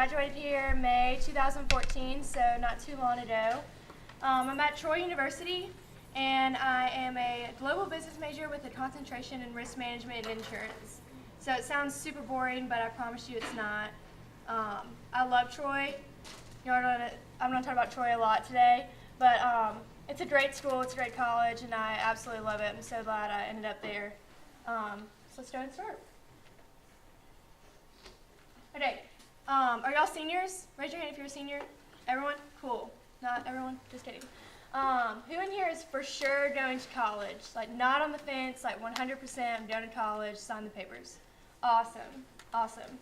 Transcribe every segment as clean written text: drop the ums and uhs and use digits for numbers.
graduated here May 2014, so not too long ago. I'm at Troy University, and I am a global business major with a concentration in risk management and insurance. So it sounds super boring, but I promise you it's not. I love Troy. I'm going to talk about Troy a lot today, but it's a great school, it's a great college, and I absolutely love it. I'm so glad I ended up there. So let's go and start. Okay, are y'all seniors? Raise your hand if you're a senior. Everyone? Cool. Not everyone? Just kidding. Who in here is for sure going to college? Like not on the fence, like 100% I'm going to college, sign the papers. Awesome, awesome.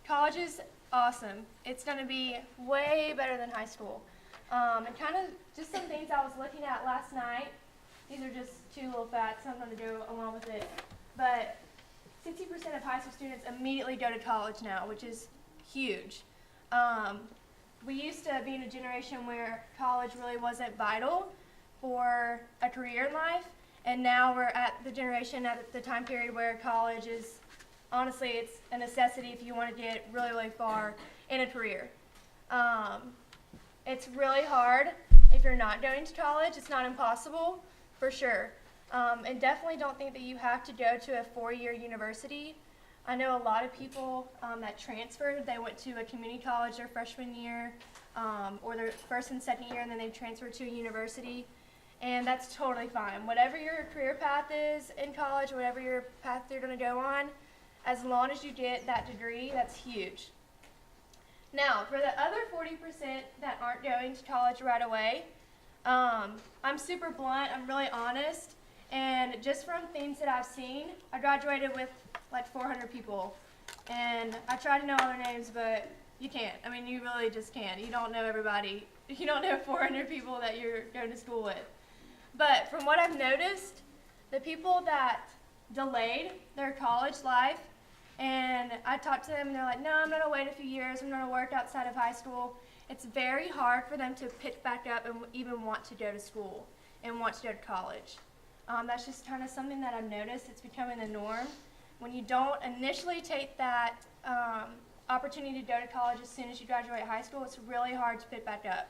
College is awesome. It's going to be way better than high school. And kind of just some things I was looking at last night. These are just two little facts, I'm going to go along with it. But 60% of high school students immediately go to college now, which is huge. We used to be in a generation where college really wasn't vital for a career in life, and now we're at the generation, at the time period where college is, honestly, it's a necessity if you want to get really, really far in a career. It's really hard if you're not going to college. It's not impossible, for sure. And definitely don't think that you have to go to a four-year university. I know a lot of people that transferred, they went to a community college their freshman year or their first and second year, and then they transferred to a university. And that's totally fine. Whatever your career path is in college, whatever your path you're going to go on, as long as you get that degree, that's huge. Now, for the other 40% that aren't going to college right away, I'm super blunt, I'm really honest. And just from things that I've seen, I graduated with like 400 people. And I try to know all their names, but you can't. I mean, you really just can't. You don't know everybody. You don't know 400 people that you're going to school with. But from what I've noticed, the people that delayed their college life, and I talked to them and they're like, no, I'm going to wait a few years. I'm going to work outside of high school. It's very hard for them to pick back up and even want to go to school and want to go to college. That's just kind of something that I've noticed. It's becoming the norm. When you don't initially take that opportunity to go to college as soon as you graduate high school, it's really hard to pick back up.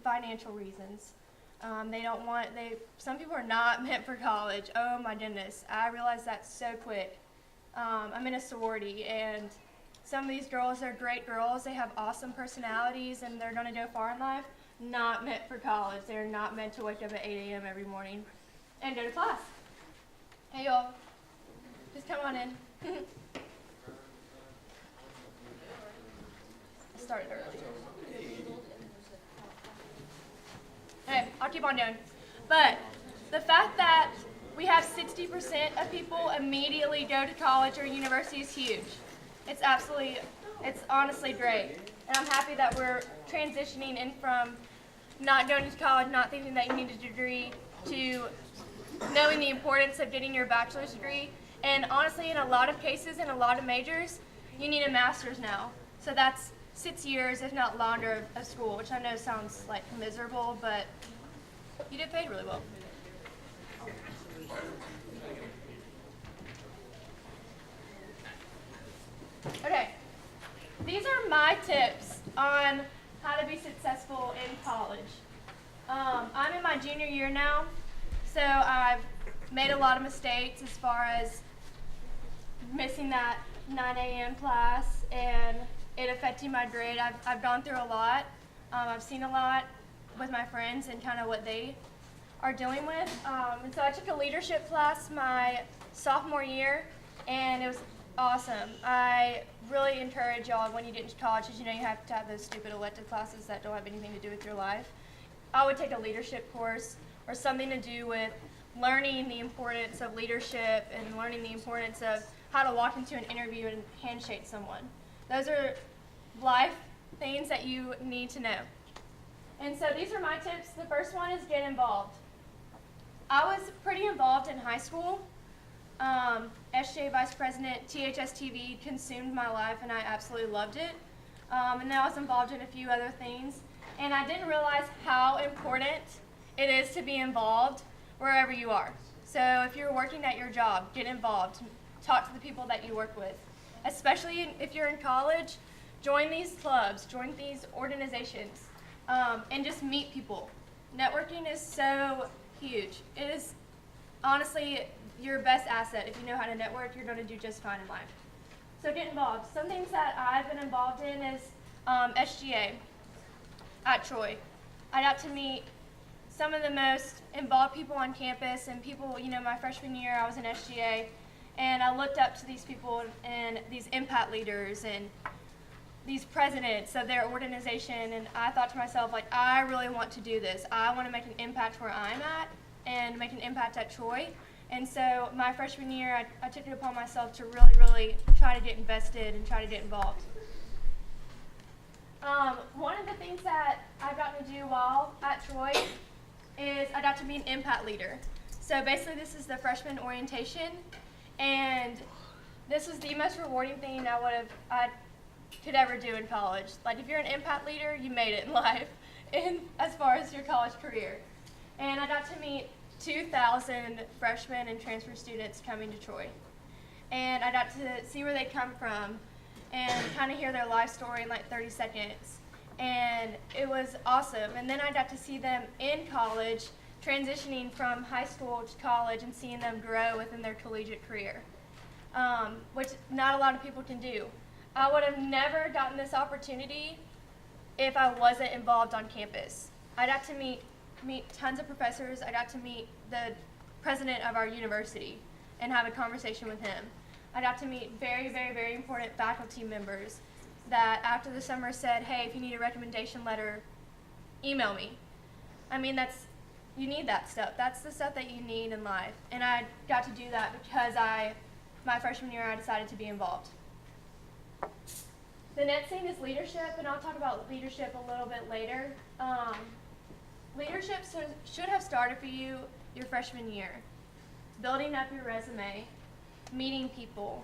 Financial reasons. Some people are not meant for college. Oh my goodness, I realized that so quick. I'm in a sorority, and some of these girls are great girls. They have awesome personalities, and they're going to go far in life. Not meant for college. They're not meant to wake up at 8 a.m. every morning and go to class. Hey, y'all. Just come on in. I started early. Okay, I'll keep on going. But the fact that we have 60% of people immediately go to college or university is huge. It's honestly great. And I'm happy that we're transitioning in from not going to college, not thinking that you need a degree, to knowing the importance of getting your bachelor's degree. And honestly, in a lot of cases, in a lot of majors, you need a master's now. So that's 6 years, if not longer, of school, which I know sounds like miserable, but you get paid really well. Okay, these are my tips on how to be successful in college. I'm in my junior year now, so I've made a lot of mistakes as far as missing that 9 a.m. class and it affecting my grade. I've gone through a lot. I've seen a lot with my friends and kind of what they are dealing with. And so I took a leadership class my sophomore year, and it was awesome. I really encourage y'all when you get into college, because you know you have to have those stupid elective classes that don't have anything to do with your life. I would take a leadership course or something to do with learning the importance of leadership and learning the importance of how to walk into an interview and handshake someone. Those are life things that you need to know. And so these are my tips. The first one is get involved. I was pretty involved in high school. SJ Vice President, THS TV consumed my life, and I absolutely loved it. And then I was involved in a few other things. And I didn't realize how important it is to be involved wherever you are. So if you're working at your job, get involved. Talk to the people that you work with. especially if you're in college, join these clubs, join these organizations, and just meet people. Networking is so huge. It is honestly your best asset. If you know how to network, you're going to do just fine in life. So get involved. Some things that I've been involved in is SGA at Troy. I got to meet some of the most involved people on campus, and people, my freshman year I was in SGA, and I looked up to these people and these impact leaders and these presidents of their organization, and I thought to myself, like, I really want to do this. I want to make an impact where I'm at and make an impact at Troy. And so my freshman year, I took it upon myself to really, really try to get invested and try to get involved. One of the things that I've gotten to do while at Troy is I got to be an impact leader. So basically this is the freshman orientation, and this was the most rewarding thing I could ever do in college. Like, if you're an impact leader, you made it in life, as far as your college career. And I got to meet 2,000 freshmen and transfer students coming to Troy. And I got to see where they come from and kind of hear their life story in like 30 seconds. And it was awesome. And then I got to see them in college, transitioning from high school to college and seeing them grow within their collegiate career, which not a lot of people can do. I would have never gotten this opportunity if I wasn't involved on campus. I got to meet tons of professors. I got to meet the president of our university and have a conversation with him. I got to meet very, very, very important faculty members that after the summer said, hey, if you need a recommendation letter, email me. I mean, you need that stuff. That's the stuff that you need in life. And I got to do that because my freshman year, I decided to be involved. The next thing is leadership, and I'll talk about leadership a little bit later. Leadership should have started for you your freshman year. Building up your resume, meeting people.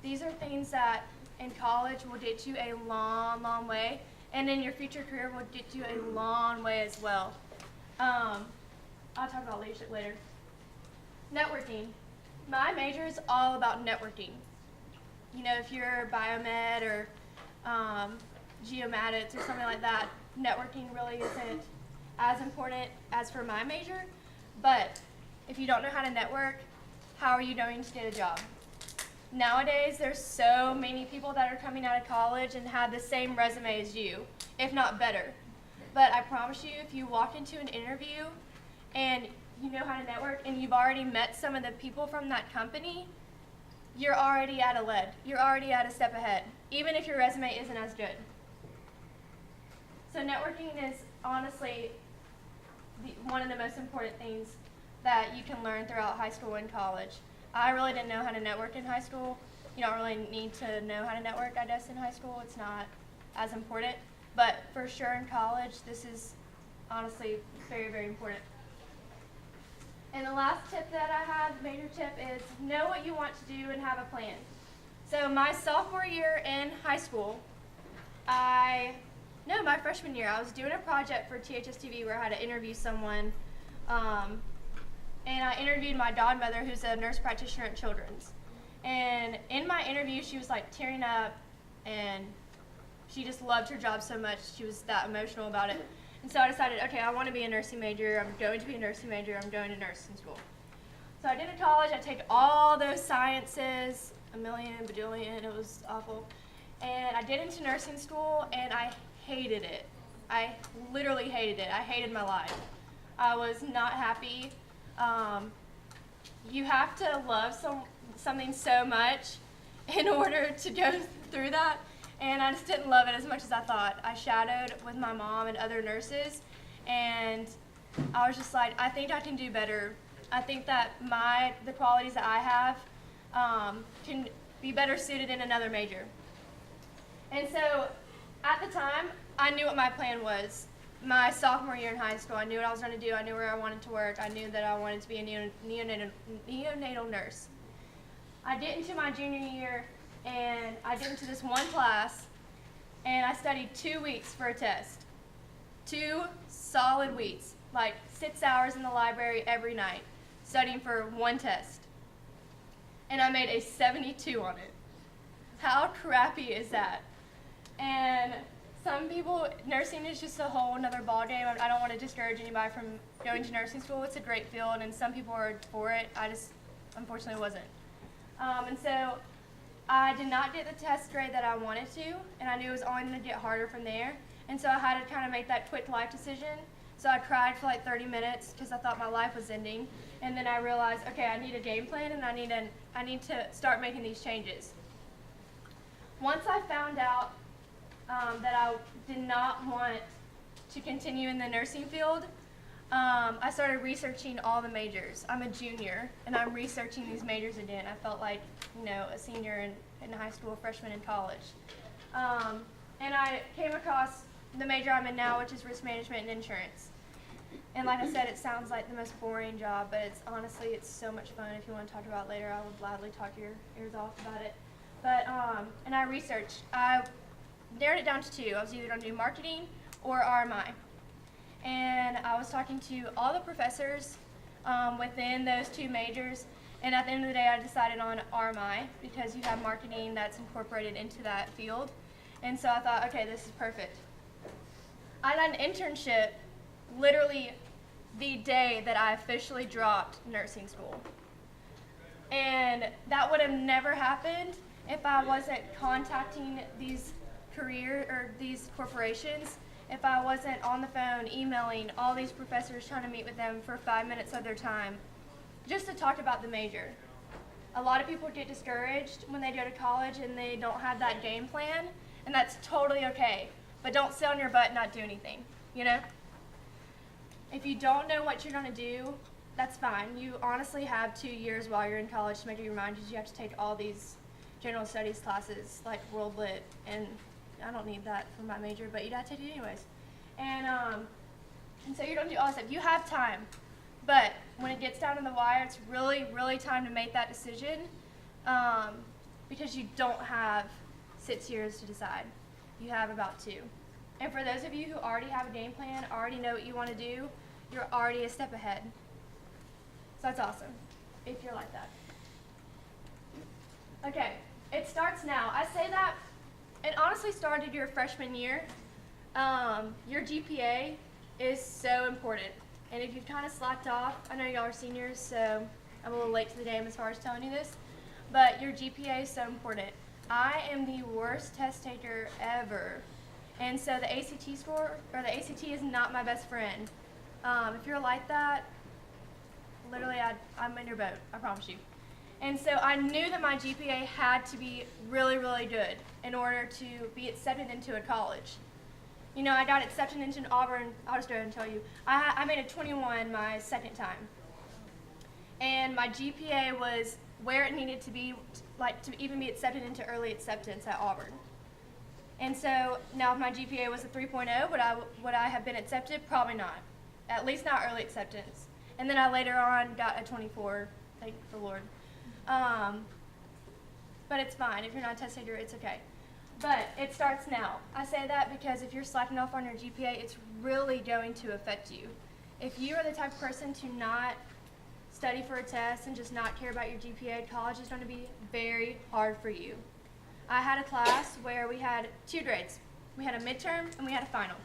These are things that in college will get you a long, long way, and in your future career will get you a long way as well. I'll talk about leadership later. Networking. My major is all about networking. If you're biomed or geomatics or something like that, networking really isn't as important as for my major. But if you don't know how to network, how are you going to get a job? Nowadays, there's so many people that are coming out of college and have the same resume as you, if not better. But I promise you, if you walk into an interview and you know how to network and you've already met some of the people from that company, you're already at a lead. You're already at a step ahead, even if your resume isn't as good. So networking is honestly one of the most important things that you can learn throughout high school and college. I really didn't know how to network in high school. You don't really need to know how to network, I guess, in high school. It's not as important. But for sure in college, this is honestly very, very important. And the last tip that I have, major tip, is know what you want to do and have a plan. So my sophomore year in high school, my freshman year, I was doing a project for THS-TV where I had to interview someone. And I interviewed my godmother, who's a nurse practitioner at Children's. And in my interview, she was like tearing up, and she just loved her job so much. She was that emotional about it. And so I decided, okay, I want to be a nursing major. I'm going to be a nursing major. I'm going to nursing school. So I did a college. I take all those sciences, a million, bajillion. It was awful. And I did into nursing school, and I hated it. I literally hated it. I hated my life. I was not happy. You have to love something so much in order to go through that. And I just didn't love it as much as I thought. I shadowed with my mom and other nurses, and I was just like, I think I can do better. I think that the qualities that I have can be better suited in another major. And so at the time, I knew what my plan was. My sophomore year in high school, I knew what I was going to do. I knew where I wanted to work. I knew that I wanted to be a neonatal nurse. I did into my junior year, and I did into this one class, and I studied 2 weeks for a test. 2 solid weeks, like 6 hours in the library every night, studying for one test. And I made a 72 on it. How crappy is that? And some people, nursing is just a whole nother ballgame. I don't want to discourage anybody from going to nursing school. It's a great field, and some people are for it. I just, unfortunately, wasn't. And so I did not get the test grade that I wanted to, and I knew it was only going to get harder from there. And so I had to kind of make that quick life decision. So I cried for like 30 minutes because I thought my life was ending. And then I realized, okay, I need a game plan, and I need to start making these changes. Once I found out that I did not want to continue in the nursing field, I started researching all the majors. I'm a junior, and I'm researching these majors again. I felt like, a senior in high school, a freshman in college. And I came across the major I'm in now, which is risk management and insurance. And like I said, it sounds like the most boring job, but honestly, it's so much fun. If you want to talk about it later, I would gladly talk your ears off about it. But, and I researched. I narrowed it down to two. I was either going to do marketing or RMI. And I was talking to all the professors within those two majors, and at the end of the day, I decided on RMI because you have marketing that's incorporated into that field. And so I thought, okay, this is perfect. I got an internship literally the day that I officially dropped nursing school. And that would have never happened if I wasn't contacting these these corporations, if I wasn't on the phone emailing all these professors trying to meet with them for 5 minutes of their time just to talk about the major. A lot of people get discouraged when they go to college and they don't have that game plan, and that's totally okay. But don't sit on your butt and not do anything, If you don't know what you're going to do, that's fine. You honestly have 2 years while you're in college to make up your mind because you have to take all these general studies classes like World Lit, and I don't need that for my major, but you gotta take it anyways. And so you're going to do all this stuff. You have time, but when it gets down to the wire, it's really, really time to make that decision because you don't have 6 years to decide. You have about 2. And for those of you who already have a game plan, already know what you want to do, you're already a step ahead. So that's awesome, if you're like that. Okay, it starts now. I say that it honestly started your freshman year. Your GPA is so important. And if you've kind of slacked off, I know y'all are seniors, so I'm a little late to the game as far as telling you this, but your GPA is so important. I am the worst test taker ever. And so the ACT score, or the ACT is not my best friend. If you're like that, literally I'm in your boat, I promise you. And so I knew that my GPA had to be really, really good in order to be accepted into a college. I got accepted into Auburn. I'll just go ahead and tell you. I made a 21 my second time. And my GPA was where it needed to be, like to even be accepted into early acceptance at Auburn. And so now if my GPA was a 3.0, would I have been accepted? Probably not. At least not early acceptance. And then I later on got a 24, thank the Lord. But it's fine. If you're not a test taker, it's okay. But it starts now. I say that because if you're slacking off on your GPA, it's really going to affect you. If you are the type of person to not study for a test and just not care about your GPA, college is going to be very hard for you. I had a class where we had 2 grades. We had a midterm and we had a final.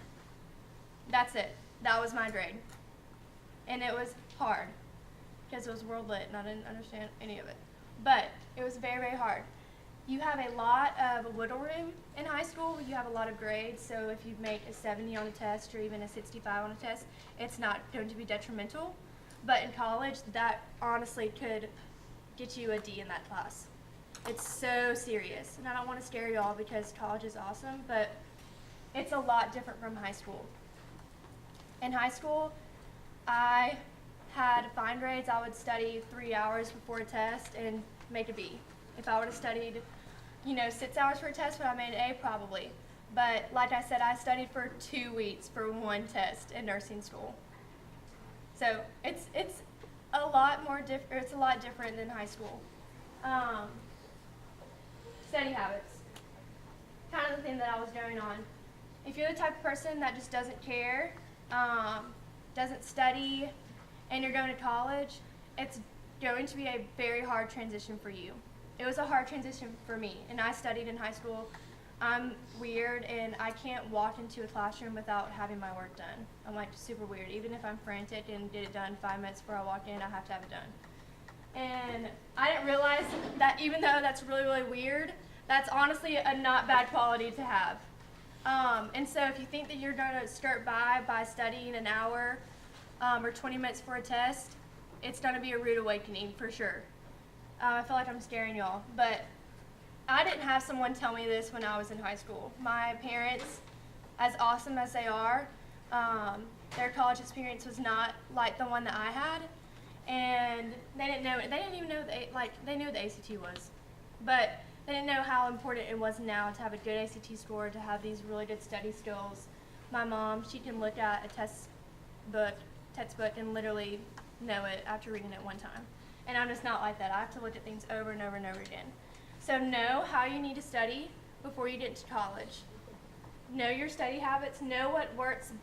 That's it. That was my grade. And it was hard because it was World Lit and I didn't understand any of it. But it was very, very hard. You have a lot of wiggle room in high school. You have a lot of grades, so if you make a 70 on a test or even a 65 on a test, it's not going to be detrimental. But in college, that honestly could get you a D in that class. It's so serious. And I don't want to scare y'all because college is awesome, but it's a lot different from high school. In high school, I had fine grades. I would study 3 hours before a test and make a B. If I would have studied, 6 hours for a test, would I made an A? Probably. But like I said, I studied for 2 weeks for one test in nursing school. So it's a lot more different. It's a lot different than high school. Study habits. Kind of the thing that I was going on. If you're the type of person that just doesn't care, doesn't study, and you're going to college, it's going to be a very hard transition for you. it was a hard transition for me, and I studied in high school. I'm weird, and I can't walk into a classroom without having my work done. I'm like super weird. Even if I'm frantic and get it done 5 minutes before I walk in, I have to have it done. And I didn't realize that even though that's really, really weird, that's honestly a not bad quality to have. And so if you think that you're going to skirt by studying an hour or 20 minutes for a test, it's going to be a rude awakening for sure. I feel like I'm scaring y'all, but I didn't have someone tell me this when I was in high school. My parents, as awesome as they are, their college experience was not like the one that I had, and they didn't know. They didn't even know they knew what the ACT was, but they didn't know how important it was now to have a good ACT score, to have these really good study skills. My mom, she can look at a textbook and literally know it after reading it one time. And I'm just not like that. I have to look at things over and over and over again. So know how you need to study before you get into college. Know your study habits. Know what works best